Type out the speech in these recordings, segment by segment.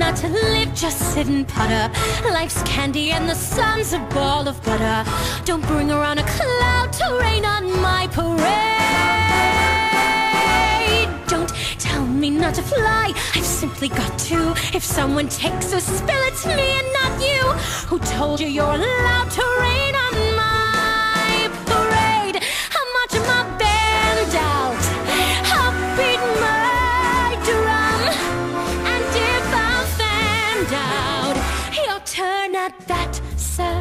not to live, just sit and putter. Life's candy and the sun's a ball of butter. Don't bring around a cloud to rain on my parade. Don't tell me not to fly, I've simply got to. If someone takes a spill, it's me and not you. Who told you you're allowed to rain on my parade? I'm marching my band out, I'll beat my drum. And if I'm fanned out, your turn at that, sir.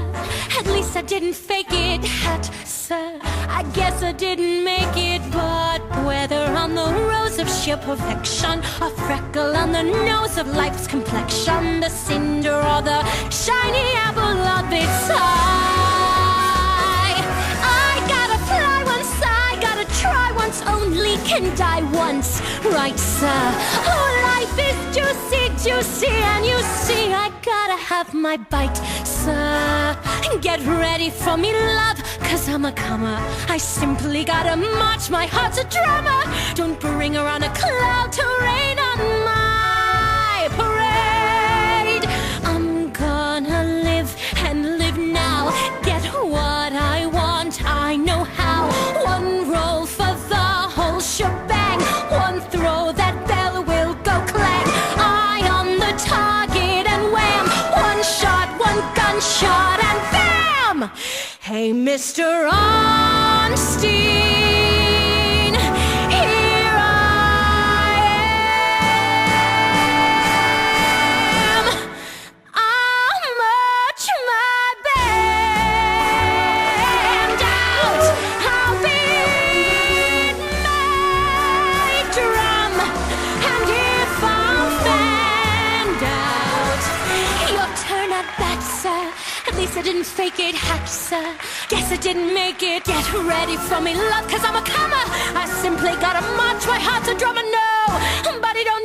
At least I didn't fake it, hat, sir. I guess I didn't make it, but whether on the rose of sheer perfection, a freckle on the nose of life's complexion, the cinder or the shiny apple of its eye, I gotta fly once, I gotta try once, only can die once, right, sir? Oh, life is juicy, juicy, and you see I gotta have my bite, sir. Get ready for me, love, 'cause I'm a comer. I simply gotta march, my heart's a drummer. Don't bring around a cloud to rain on my parade. I'm gonna live and live now, get what I want, I know how. One roll for the whole shebang, one throw, that bell will go clang. Eye on the target and wham, one shot, one gunshot and bam! Hey, Mr. Onstein, here I am. I'll march my band out, I'll beat my drum, and if I'm fanned out, your turn at bat, sir. At least I didn't fake it, hat, sir. Guess I didn't make it. Get ready for me, love, 'cause I'm a comer. I simply gotta march, my heart's a drummer, no. Buddy, don't